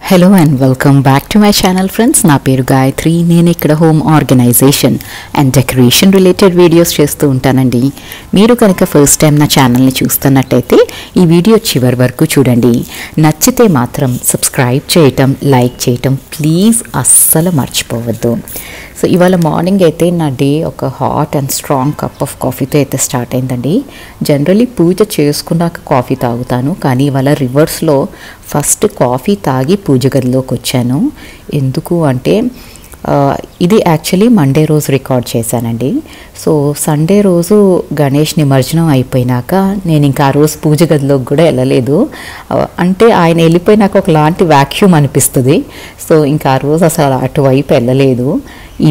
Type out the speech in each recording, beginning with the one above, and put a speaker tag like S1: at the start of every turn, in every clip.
S1: Hello and welcome back to my channel friends. నా పేరు గాయత్రి. నేను ఇక్కడ home organization and decoration related videos చేస్తూ ఉంటానండి. మీరు కనుక ఫస్ట్ టైం నా ఛానల్ని చూస్తున్నట్టయితే ఈ వీడియో చివరి వరకు చూడండి. నచ్చితే మాత్రం సబ్స్క్రైబ్ చేయటం, లైక్ చేయటం ప్లీజ్ అస్సలు మర్చిపోవద్దు. సో ఇవాళ మార్నింగ్ అయితే నా డే ఒక hot and strong cup of కాఫీతో అయితే స్టార్ట్ అయిందండి. జనరలీ పూజ చేసుకున్నాక కాఫీ తాగుతాను, కానీ ఇవాళ రివర్స్లో ఫస్ట్ కాఫీ తాగి పూజ గదిలోకి వచ్చాను. ఎందుకు అంటే ఇది యాక్చువల్లీ మండే రోజు రికార్డ్ చేశానండి. సో సండే రోజు గణేష్ నిమజ్జనం అయిపోయినాక నేను ఇంకా ఆ రోజు పూజ గదిలోకి కూడా వెళ్ళలేదు. అంటే ఆయన వెళ్ళిపోయినాక ఒకలాంటి వ్యాక్యూమ్ అనిపిస్తుంది. సో ఇంకా ఆ రోజు అసలు అటువైపు వెళ్ళలేదు.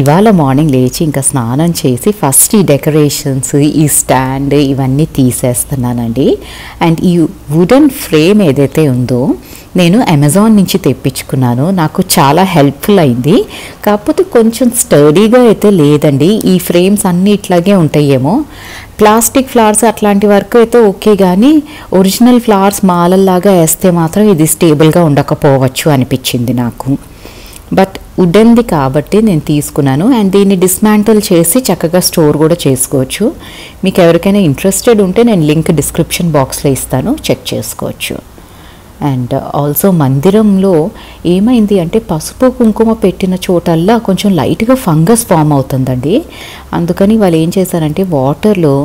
S1: ఇవాళ మార్నింగ్ లేచి ఇంకా స్నానం చేసి ఫస్ట్ ఈ డెకరేషన్స్, ఈ స్టాండ్ ఇవన్నీ తీసేస్తున్నానండి. అండ్ ఈ వుడెన్ ఫ్రేమ్ ఏదైతే ఉందో నేను అమెజాన్ నుంచి తెప్పించుకున్నాను. నాకు చాలా హెల్ప్ఫుల్ అయింది. కాకపోతే కొంచెం స్టడీగా అయితే లేదండి. ఈ ఫ్రేమ్స్ అన్నీ ఇట్లాగే ఉంటాయేమో. ప్లాస్టిక్ ఫ్లవర్స్ అట్లాంటి వరకు అయితే ఓకే, కానీ ఒరిజినల్ ఫ్లవర్స్ మాలల్లాగా వేస్తే మాత్రం ఇది స్టేబుల్గా ఉండకపోవచ్చు అనిపించింది నాకు. బట్ వుడెన్ది కాబట్టి నేను తీసుకున్నాను. అండ్ దీన్ని డిస్మాంటిల్ చేసి చక్కగా స్టోర్ కూడా చేసుకోవచ్చు. మీకు ఎవరికైనా ఇంట్రెస్టెడ్ ఉంటే నేను లింక్ డిస్క్రిప్షన్ బాక్స్లో ఇస్తాను, చెక్ చేసుకోవచ్చు. అండ్ ఆల్సో మందిరంలో ఏమైంది అంటే పసుపు కుంకుమ పెట్టిన చోటల్లా కొంచెం లైట్గా ఫంగస్ ఫామ్ అవుతుందండి. అందుకని వాళ్ళు ఏం చేశారంటే వాటర్లో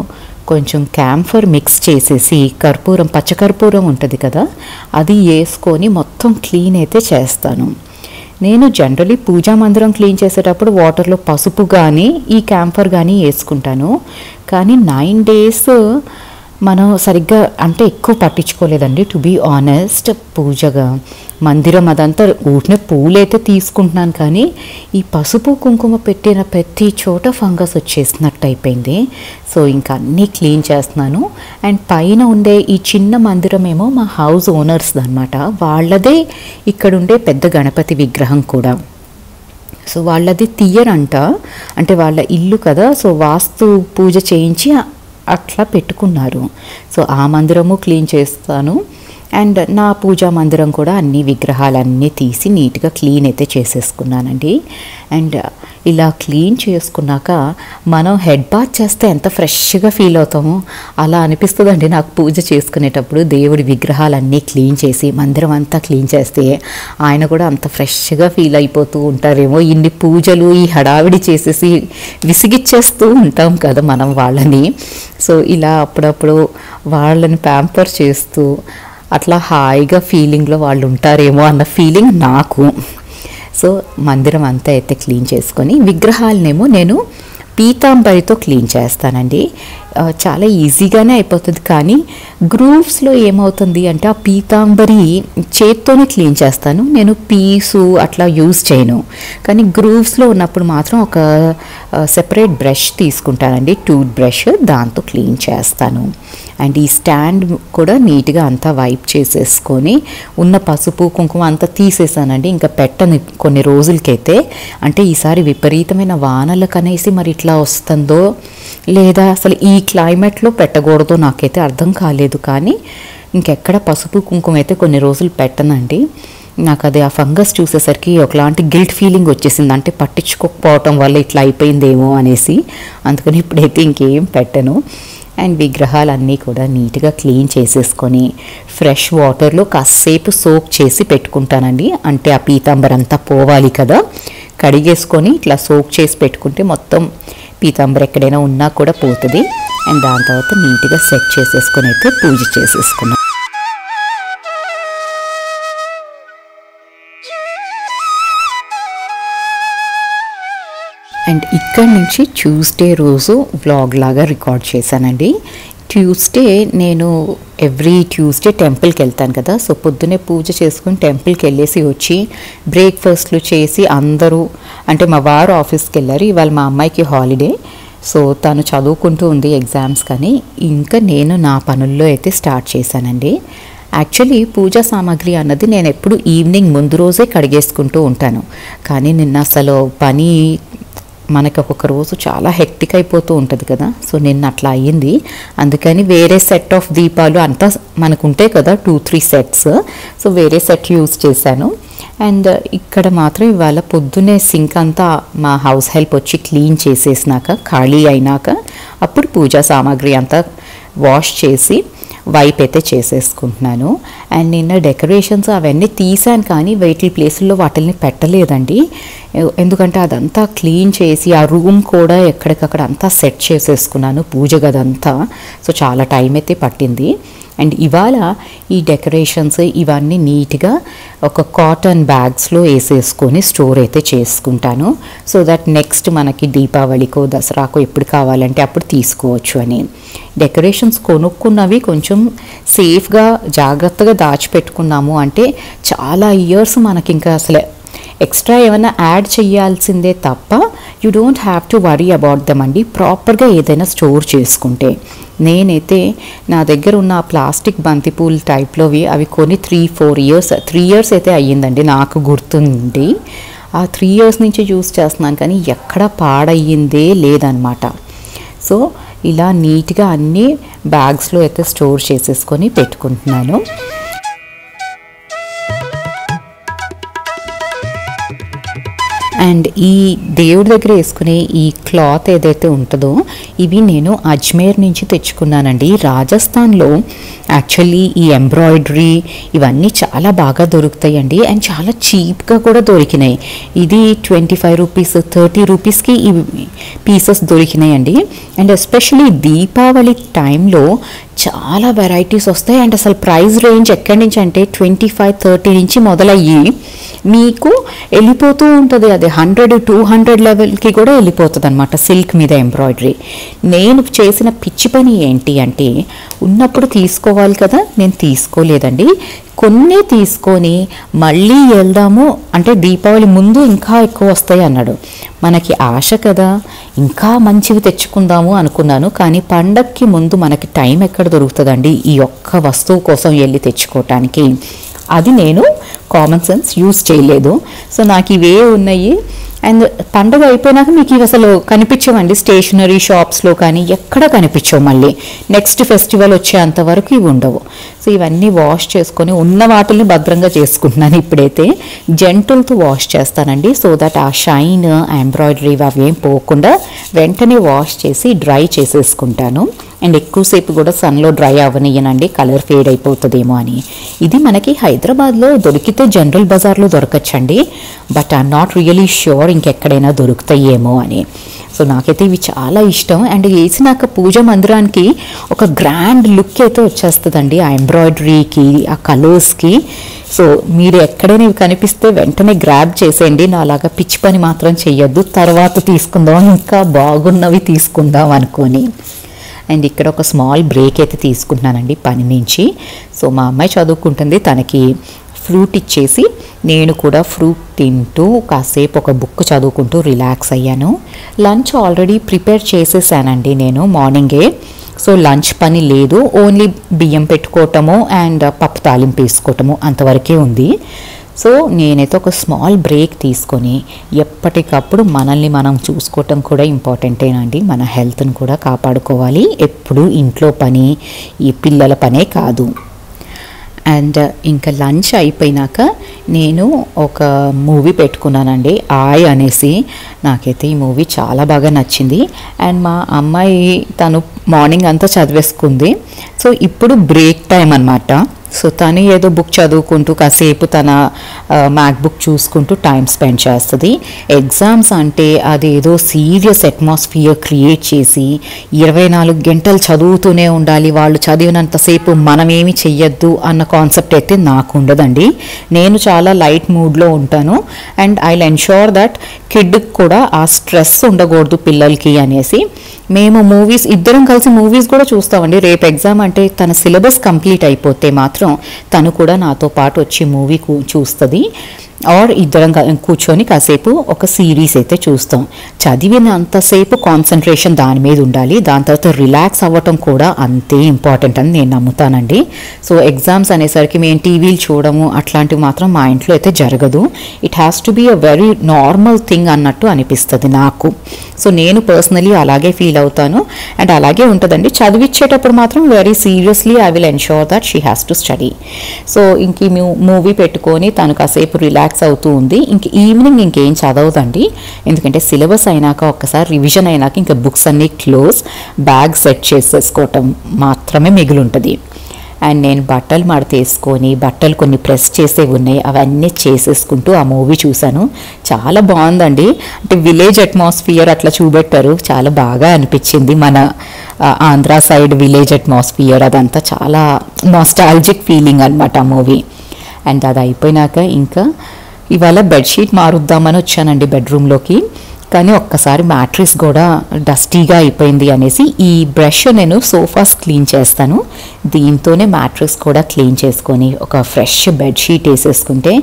S1: కొంచెం క్యాంఫర్ మిక్స్ చేసేసి కర్పూరం, పచ్చకర్పూరం ఉంటుంది కదా, అది వేసుకొని మొత్తం క్లీన్ అయితే చేస్తాను. నేను జనరలీ పూజా మందిరం క్లీన్ చేసేటప్పుడు వాటర్లో పసుపు కానీ ఈ క్యాంఫర్ కానీ వేసుకుంటాను. కానీ 9 days మనం సరిగ్గా అంటే ఎక్కువ పట్టించుకోలేదండి, టు బీ ఆనెస్ట్. పూజగా మందిరం అదంతా ఊటినే పూలైతే తీసుకుంటున్నాను, కానీ ఈ పసుపు కుంకుమ పెట్టిన ప్రతి చోట ఫంగస్ వచ్చేసినట్టు అయిపోయింది. సో ఇంకా అన్నీ క్లీన్ చేస్తున్నాను. అండ్ పైన ఉండే ఈ చిన్న మందిరం ఏమో మా హౌస్ ఓనర్స్ అనమాట. వాళ్ళదే ఇక్కడ ఉండే పెద్ద గణపతి విగ్రహం కూడా. సో వాళ్ళది తీయరంట, అంటే వాళ్ళ ఇల్లు కదా, సో వాస్తు పూజ చేయించి అట్లా పెట్టుకున్నారు. సో ఆ మందిరము క్లీన్ చేస్తాను. అండ్ నా పూజా మందిరం కూడా అన్ని విగ్రహాలన్నీ తీసి నీట్గా క్లీన్ అయితే చేసేసుకున్నానండి. అండ్ ఇలా క్లీన్ చేసుకున్నాక మనం హెడ్ బాత్ చేస్తే ఎంత ఫ్రెష్గా ఫీల్ అవుతామో అలా అనిపిస్తుందండి నాకు పూజ చేసుకునేటప్పుడు. దేవుడి విగ్రహాలన్నీ క్లీన్ చేసి మందిరం అంతా క్లీన్ చేస్తే ఆయన కూడా అంత ఫ్రెష్గా ఫీల్ అయిపోతూ ఉంటారేమో. ఇన్ని పూజలు ఈ హడావిడి చేసేసి విసిగిచ్చేస్తూ ఉంటాం కదా మనం వాళ్ళని. సో ఇలా అప్పుడప్పుడు వాళ్ళని ప్యాంపర్ చేస్తూ అట్లా హాయిగా ఫీలింగ్లో వాళ్ళు ఉంటారేమో అన్న ఫీలింగ్ నాకు. సో మందిరం అంతా అయితే క్లీన్ చేసుకొని విగ్రహాలనేమో నేను పీతాంబరితో క్లీన్ చేస్తానండి. చాలా ఈజీగానే అయిపోతుంది, కానీ గ్రూవ్స్లో ఏమవుతుంది అంటే ఆ పీతాంబరి చేత్తోనే క్లీన్ చేస్తాను నేను, పీసు అట్లా యూజ్ చేయను. కానీ గ్రూవ్స్లో ఉన్నప్పుడు మాత్రం ఒక సెపరేట్ బ్రష్ తీసుకుంటానండి, టూత్ బ్రష్, దాంతో క్లీన్ చేస్తాను. అండ్ ఈ స్టాండ్ కూడా నీట్గా అంతా వైప్ చేసేసుకొని ఉన్న పసుపు కుంకుమ అంతా తీసేసానండి. ఇంకా పెట్టను కొన్ని రోజులకైతే. అంటే ఈసారి విపరీతమైన వానలకు అనేసి మరి ఇట్లా వస్తుందో లేదా అసలు ఈ క్లైమేట్లో పెట్టకూడదో నాకైతే అర్థం కాలేదు. కానీ ఇంకెక్కడ పసుపు కుంకుమ అయితే కొన్ని రోజులు పెట్టనండి. నాకు అది ఆ ఫంగస్ చూసేసరికి ఒకలాంటి గిల్ట్ ఫీలింగ్ వచ్చేసింది, అంటే పట్టించుకోకపోవటం వల్ల ఇట్లా అయిపోయిందేమో అనేసి. అందుకని ఇప్పుడైతే ఇంకేం పెట్టను. అండ్ విగ్రహాలన్నీ కూడా నీట్గా క్లీన్ చేసేసుకొని ఫ్రెష్ వాటర్లో కాసేపు సోక్ చేసి పెట్టుకుంటానండి. అంటే ఆ పీతాంబర్ అంతా పోవాలి కదా, కడిగేసుకొని ఇట్లా సోక్ చేసి పెట్టుకుంటే మొత్తం పీతాంబర్ ఎక్కడైనా ఉన్నా కూడా పోతుంది. అండ్ దాని తర్వాత నీట్గా సెట్ చేసేసుకొని అయితే పూజ చేసేసుకున్నాను. అండ్ ఇక్కడి నుంచి ట్యూస్డే రోజు వ్లాగ్ లాగా రికార్డ్ చేశానండి. ట్యూస్డే నేను ఎవ్రీ ట్యూస్డే టెంపుల్కి వెళ్తాను కదా. సో పొద్దునే పూజ చేసుకుని టెంపుల్కి వెళ్ళేసి వచ్చి బ్రేక్ఫాస్ట్లు చేసి అందరూ, అంటే మా వారు ఆఫీస్కి వెళ్ళారు, ఇవాళ మా అమ్మాయికి హాలిడే. సో తను చదువుకుంటూ ఉంది ఎగ్జామ్స్, కానీ ఇంకా నేను నా పనుల్లో అయితే స్టార్ట్ చేశానండి. యాక్చువల్లీ పూజా సామాగ్రి అన్నది నేను ఎప్పుడు ఈవినింగ్ ముందు రోజే కడిగేసుకుంటూ ఉంటాను, కానీ నిన్న అసలు పని మనకి ఒక్కొక్క రోజు చాలా హెక్టిక్ అయిపోతూ ఉంటుంది కదా. సో నిన్న అట్లా అయ్యింది. అందుకని వేరే సెట్ ఆఫ్ దీపాలు అంతా మనకు ఉంటాయి కదా, 2-3 సెట్స్. సో వేరే సెట్ యూజ్ చేశాను. అండ్ ఇక్కడ మాత్రం ఇవాళ పొద్దున్నే సింక్ అంతా మా హౌస్ హెల్ప్ వచ్చి క్లీన్ చేసేసినాక ఖాళీ అయినాక అప్పుడు పూజా సామాగ్రి అంతా వాష్ చేసి వైప్ అయితే చేసేసుకుంటున్నాను. అండ్ నిన్న డెకరేషన్స్ అవన్నీ తీసాను కానీ వేటి ప్లేసుల్లో వాటిని పెట్టలేదండి. ఎందుకంటే అదంతా క్లీన్ చేసి ఆ రూమ్ కూడా ఎక్కడికక్కడ అంతా సెట్ చేసేసుకున్నాను, పూజ గదంతా. సో చాలా టైం అయితే పట్టింది. అండ్ ఇవాళ ఈ డెకరేషన్స్ ఇవన్నీ నీట్గా ఒక కాటన్ బ్యాగ్స్లో వేసేసుకొని స్టోర్ అయితే చేసుకుంటాను. సో దట్ నెక్స్ట్ మనకి దీపావళికో దసరాకో ఎప్పుడు కావాలంటే అప్పుడు తీసుకోవచ్చు అని. డెకరేషన్స్ కొనుక్కున్నవి కొంచెం సేఫ్గా జాగ్రత్తగా దాచిపెట్టుకున్నాము అంటే చాలా ఇయర్స్ మనకి ఇంకా అసలు ఎక్స్ట్రా ఏమైనా యాడ్ చేయాల్సిందే తప్ప you don't have to worry about them అండి, ప్రాపర్గా ఏదైనా స్టోర్ చేసుకుంటే. నేనైతే నా దగ్గర ఉన్న ప్లాస్టిక్ బంతిపూల్ టైప్లోవి అవి కొని 3 ఇయర్స్ అయితే అయ్యిందండి నాకు గుర్తుంది. ఆ 3 ఇయర్స్ నుంచి యూస్ చేస్తున్నాను కానీ ఎక్కడ పాడయ్యిందే లేదనమాట. సో ఇలా నీట్గా అన్నీ బ్యాగ్స్లో అయితే స్టోర్ చేసేసుకొని పెట్టుకుంటున్నాను. అండ్ ఈ దేవుడి దగ్గర వేసుకునే ఈ క్లాత్ ఏదైతే ఉంటుందో ఇవి నేను అజ్మేర్ నుంచి తెచ్చుకున్నానండి. రాజస్థాన్లో యాక్చువల్లీ ఈ ఎంబ్రాయిడరీ ఇవన్నీ చాలా బాగా దొరుకుతాయండి అండ్ చాలా చీప్గా కూడా దొరికినాయి. ఇది 25 రూపీస్ 30 రూపీస్కి ఈ పీసెస్ దొరికినాయండి. అండ్ ఎస్పెషలీ దీపావళి టైంలో చాలా వెరైటీస్ వస్తాయి. అండ్ అసలు ప్రైస్ రేంజ్ ఎక్కడి నుంచి అంటే 25-30 నుంచి మొదలయ్యి మీకు వెళ్ళిపోతూ ఉంటుంది. అది 100-200 లెవెల్కి కూడా వెళ్ళిపోతుంది అనమాట సిల్క్ మీద ఎంబ్రాయిడరీ. నేను చేసిన పిచ్చి పని ఏంటి అంటే ఉన్నప్పుడు తీసుకోవాలి కదా, నేను తీసుకోలేదండి. కొన్ని తీసుకొని మళ్ళీ వెళ్దాము అంటే దీపావళి ముందు ఇంకా ఎక్కువ వస్తాయి అన్నాడు. మనకి ఆశ కదా, ఇంకా మంచివి తెచ్చుకుందాము అనుకున్నాను. కానీ పండగకి ముందు మనకి టైం ఎక్కడ దొరుకుతుందండి ఈ ఒక్క వస్తువు కోసం వెళ్ళి తెచ్చుకోవటానికి. అది నేను కామన్ సెన్స్ యూజ్ చేయలేదు. సో నాకు ఇవే ఉన్నాయి. అండ్ పండుగ అయిపోయినాక మీకు ఇవి అసలు కనిపించవండి స్టేషనరీ షాప్స్లో కానీ ఎక్కడ కనిపించవు. మళ్ళీ నెక్స్ట్ ఫెస్టివల్ వచ్చేంతవరకు ఇవి ఉండవు. సో ఇవన్నీ వాష్ చేసుకొని ఉన్న వాటిని భద్రంగా చేసుకుంటున్నాను. ఇప్పుడైతే జెంటుల్తో వాష్ చేస్తానండి. సో దట్ ఆ షైన్ ఎంబ్రాయిడరీ అవి ఏం పోకుండా వెంటనే వాష్ చేసి డ్రై చేసేసుకుంటాను. అండ్ ఎక్కువసేపు కూడా సన్లో డ్రై అవ్వనియనండి, కలర్ ఫేడ్ అయిపోతుందేమో అని. ఇది మనకి హైదరాబాద్లో దొరికితే జనరల్ బజార్లో దొరకచ్చండి. But I'm not really sure ఇంకెక్కడైనా దొరుకుతాయేమో అని. సో నాకైతే ఇవి చాలా ఇష్టం. అండ్ వేసినాక పూజ మందిరానికి ఒక గ్రాండ్ లుక్ అయితే వచ్చేస్తుందండి ఆ ఎంబ్రాయిడరీకి ఆ కలర్స్కి. సో మీరు ఎక్కడైనా ఇవి కనిపిస్తే వెంటనే గ్రాబ్ చేసేయండి. నా అలాగా పిచ్చి పని మాత్రం చెయ్యొద్దు, తర్వాత తీసుకుందాం ఇంకా బాగున్నవి తీసుకుందాం అనుకొని. అండ్ ఇక్కడ ఒక స్మాల్ బ్రేక్ అయితే తీసుకుంటున్నానండి పని నుంచి. సో మా అమ్మాయి చదువుకుంటుంది, తనకి ఫ్రూట్ ఇచ్చేసి నేను కూడా ఫ్రూట్ తింటూ కాసేపు ఒక బుక్ చదువుకుంటూ రిలాక్స్ అయ్యాను. లంచ్ ఆల్రెడీ ప్రిపేర్ చేసేసానండి నేను మార్నింగే. సో లంచ్ పని లేదు, ఓన్లీ బియ్యం పెట్టుకోవటము అండ్ పప్పు తాలింపు వేసుకోవటము అంతవరకే ఉంది. సో నేనైతే ఒక స్మాల్ బ్రేక్ తీసుకొని ఎప్పటికప్పుడు మనల్ని మనం చూసుకోవటం కూడా ఇంపార్టెంటేనండి. మన హెల్త్ని కూడా కాపాడుకోవాలి. ఎప్పుడు ఇంట్లో పని ఈ పిల్లల పనే కాదు. అండ్ ఇంకా లంచ్ అయిపోయినాక నేను ఒక మూవీ పెట్టుకున్నానండి, ఆయ్ అనేసి. నాకైతే ఈ మూవీ చాలా బాగా నచ్చింది. అండ్ మా అమ్మాయి తను మార్నింగ్ అంతా చదివేసుకుంది. సో ఇప్పుడు బ్రేక్ టైం అన్నమాట. సో తను ఏదో బుక్ చదువుకుంటూ కాసేపు తన మ్యాక్బుక్ చూసుకుంటూ టైం స్పెండ్ చేస్తుంది. ఎగ్జామ్స్ అంటే అదేదో సీరియస్ అట్మాస్ఫియర్ క్రియేట్ చేసి 24 గంటలు చదువుతూనే ఉండాలి, వాళ్ళు చదివినంతసేపు మనమేమి చెయ్యొద్దు అన్న కాన్సెప్ట్ అయితే నాకు ఉండదండి. నేను చాలా లైట్ మూడ్లో ఉంటాను. And I will ensure that కిడ్కి కూడా ఆ స్ట్రెస్ ఉండకూడదు పిల్లలకి అనేసి మేము మూవీస్ ఇద్దరం కలిసి మూవీస్ కూడా చూస్తామండి. రేపు ఎగ్జామ్ అంటే తన సిలబస్ కంప్లీట్ అయిపోతే మాత్రం తను కూడా నాతో పాటు వచ్చి మూవీ చూస్తుంది. ఆర్ ఇద్దరం కూర్చొని కాసేపు ఒక సిరీస్ అయితే చూస్తాం. చదివినంతసేపు కాన్సన్ట్రేషన్ దాని మీద ఉండాలి, దాని తర్వాత రిలాక్స్ అవ్వటం కూడా అంతే ఇంపార్టెంట్ అని నేను నమ్ముతానండి. సో ఎగ్జామ్స్ అనేసరికి మేము టీవీలు చూడము అట్లాంటివి మాత్రం మా ఇంట్లో అయితే జరగదు. It has to be a very normal thing అన్నట్టు అనిపిస్తుంది నాకు. సో నేను పర్సనలీ అలాగే ఫీల్ అవుతాను. అండ్ అలాగే ఉంటుందండి. చదివించేటప్పుడు మాత్రం very seriously I will ensure that she has to study. So ఇంక మూవీ పెట్టుకొని తను కాసేపు రిలాక్స్ రిలాక్స్ అవుతూ ఉంది. ఇంక ఈవినింగ్ ఇంకేం చదవదండి, ఎందుకంటే సిలబస్ అయినాక ఒక్కసారి రివిజన్ అయినాక ఇంకా బుక్స్ అన్నీ క్లోజ్, బ్యాగ్ సెట్ చేసేసుకోవటం మాత్రమే మిగిలి ఉంటుంది. అండ్ నేను బట్టలు మడతేసుకొని బట్టలు కొన్ని ప్రెస్ చేసేవి ఉన్నాయి, అవన్నీ చేసేసుకుంటూ ఆ మూవీ చూశాను. చాలా బాగుందండి. అంటే విలేజ్ అట్మాస్ఫియర్ అట్లా చూపెట్టారు, చాలా బాగా అనిపించింది. మన ఆంధ్ర సైడ్ విలేజ్ అట్మాస్ఫియర్ అదంతా చాలా నాస్టాల్జిక్ ఫీలింగ్ అనమాట ఆ మూవీ. అండ్ అది అయిపోయినాక ఇంకా ఇవాళ బెడ్షీట్ మారుద్దామని వచ్చానండి బెడ్రూమ్లోకి. కానీ ఒక్కసారి మ్యాట్రిస్ కూడా డస్టీగా అయిపోయింది అనేసి ఈ బ్రష్ నేను సోఫాస్ క్లీన్ చేస్తాను, దీంతోనే మ్యాట్రిస్ కూడా క్లీన్ చేసుకొని ఒక ఫ్రెష్ బెడ్షీట్ వేసేసుకుంటే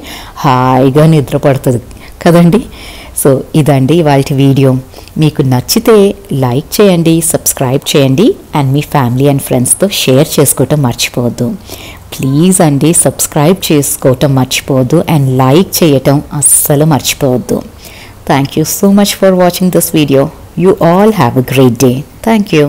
S1: హాయిగా నిద్ర పడుతుంది కదండి. సో ఇదండి ఇవాళ వీడియో. మీకు నచ్చితే లైక్ చేయండి, సబ్స్క్రైబ్ చేయండి, అండ్ మీ ఫ్యామిలీ అండ్ ఫ్రెండ్స్తో షేర్ చేసుకోవటం మర్చిపోవద్దు. ప్లీజ్ అండి సబ్స్క్రైబ్ చేసుకోవటం మర్చిపోవద్దు, అండ్ లైక్ చేయటం అస్సలు మర్చిపోవద్దు. Thank you so much for watching this video. You all have a great day. Thank you.